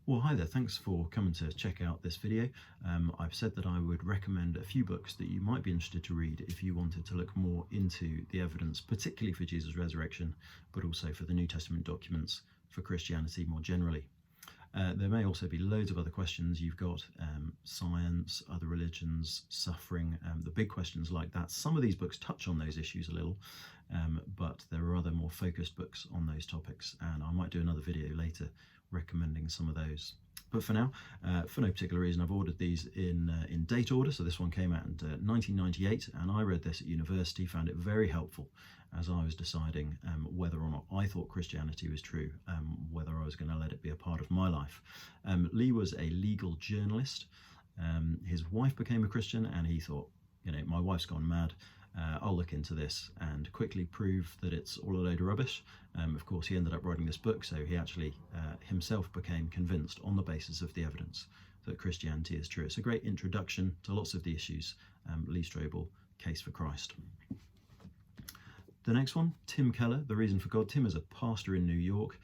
Well, hi there, thanks for coming to check out this video. I've said that I would recommend a few books that you might be interested to read if you wanted to look more into the evidence, particularly for Jesus' resurrection, but also for the New Testament documents for Christianity more generally. There may also be loads of other questions you've got, science, other religions, suffering, the big questions like that. Some of these books touch on those issues a little, but there are other more focused books on those topics, and I might do another video later recommending some of those. But for now, for no particular reason, I've ordered these in date order. So this one came out in 1998, and I read this at university, found it very helpful as I was deciding whether or not I thought Christianity was true, whether I was going to let it be a part of my life. Lee was a legal journalist. His wife became a Christian, and he thought, my wife's gone mad. I'll look into this and quickly prove that it's all a load of rubbish. Of course, he ended up writing this book, so he actually himself became convinced on the basis of the evidence that Christianity is true. It's a great introduction to lots of the issues. Lee Strobel, Case for Christ. The next one, Tim Keller, The Reason for God. Tim is a pastor in New York,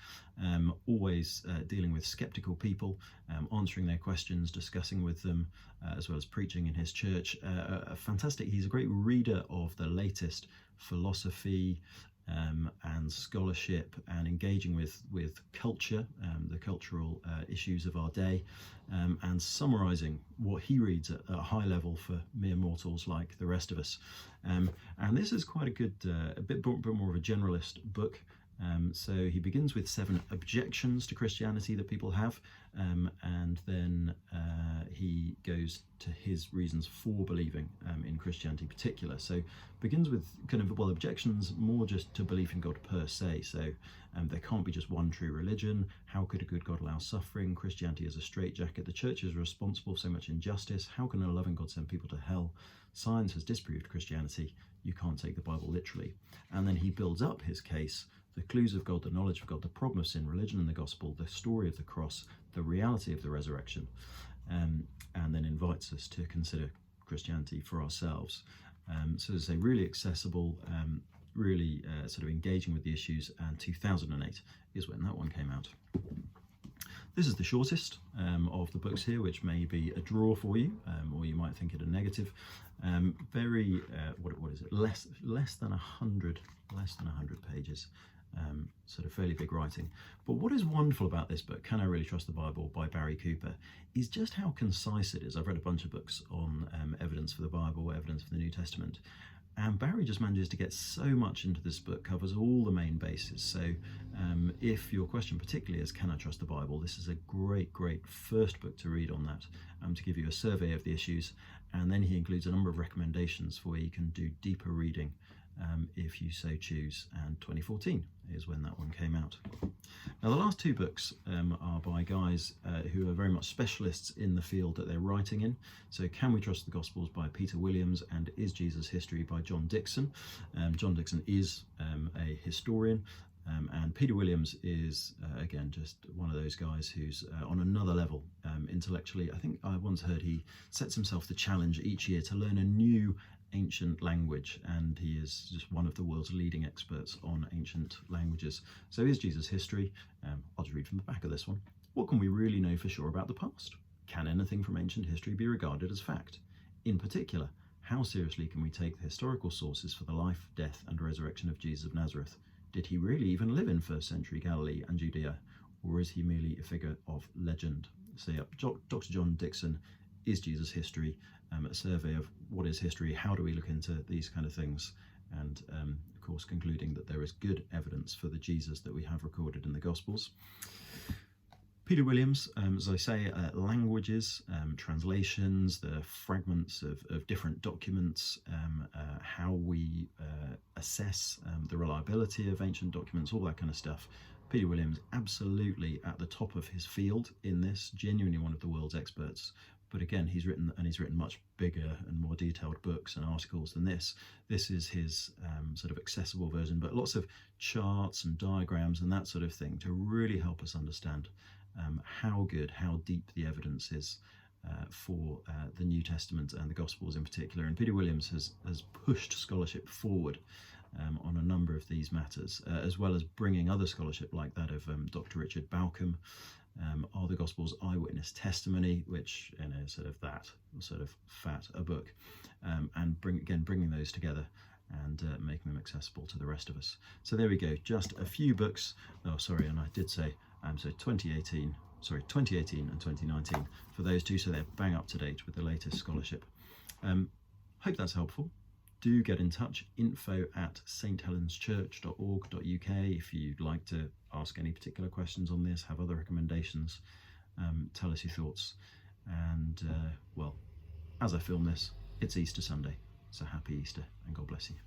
always dealing with skeptical people, answering their questions, discussing with them, as well as preaching in his church. Fantastic. He's a great reader of the latest philosophy and scholarship, and engaging with culture, the cultural issues of our day, and summarising what he reads at a high level for mere mortals like the rest of us. And this is quite a good, a bit more of a generalist book. So he begins with 7 objections to Christianity that people have, and then he goes to his reasons for believing in Christianity in particular. So begins with objections more just to belief in God per se. So there can't be just one true religion. How could a good God allow suffering? Christianity is a straitjacket. The church is responsible for so much injustice. How can a loving God send people to hell? Science has disproved Christianity. You can't take the Bible literally. And then he builds up his case: the clues of God, the knowledge of God, the problem of sin, religion and the gospel, the story of the cross, the reality of the resurrection, and then invites us to consider Christianity for ourselves. So as I say, really accessible, really sort of engaging with the issues, and 2008 is when that one came out. This is the shortest of the books here, which may be a draw for you, or you might think it a negative. Very, what is it? Less than 100 pages. Sort of fairly big writing. But what is wonderful about this book, Can I Really Trust the Bible by Barry Cooper, is just how concise it is. I've read a bunch of books on evidence for the Bible, evidence for the New Testament, and Barry just manages to get so much into this book, covers all the main bases. So if your question particularly is, can I trust the Bible, this is a great first book to read on that, to give you a survey of the issues. And then he includes a number of recommendations for where you can do deeper reading if you so choose, and 2014 is when that one came out. Now the last 2 books are by guys who are very much specialists in the field that they're writing in. So Can We Trust the Gospels by Peter Williams, and Is Jesus History by John Dickson. John Dickson is a historian, and Peter Williams is, again, just one of those guys who's on another level intellectually. I think I once heard he sets himself the challenge each year to learn a new ancient language, and he is just one of the world's leading experts on ancient languages. So Is Jesus History? I'll just read from the back of this one. What can we really know for sure about the past? Can anything from ancient history be regarded as fact? In particular, how seriously can we take the historical sources for the life, death and resurrection of Jesus of Nazareth? Did he really even live in 1st century Galilee and Judea, or is he merely a figure of legend? So yeah, Dr. John Dickson, Is Jesus History? A survey of what is history, how do we look into these kind of things, and of course concluding that there is good evidence for the Jesus that we have recorded in the Gospels. Peter Williams, as I say, languages, translations, the fragments of different documents, how we assess the reliability of ancient documents, all that kind of stuff. Peter Williams, absolutely at the top of his field in this, genuinely one of the world's experts. But again, he's written much bigger and more detailed books and articles than this. This is his sort of accessible version, but lots of charts and diagrams and that sort of thing to really help us understand how good, how deep the evidence is for the New Testament and the Gospels in particular. And Peter Williams has pushed scholarship forward on a number of these matters, as well as bringing other scholarship like that of Dr. Richard Bauckham, Are the Gospels eyewitness testimony, which sort of that sort of fat a book, and bringing those together and making them accessible to the rest of us. So there we go, just a few books. Oh, sorry, and I did say so 2018 and 2019 for those two, so they're bang up to date with the latest scholarship. Hope that's helpful. Do get in touch, info@sthellenschurch.org.uk if you'd like to ask any particular questions on this, have other recommendations, tell us your thoughts. And well, as I film this, it's Easter Sunday, so happy Easter and God bless you.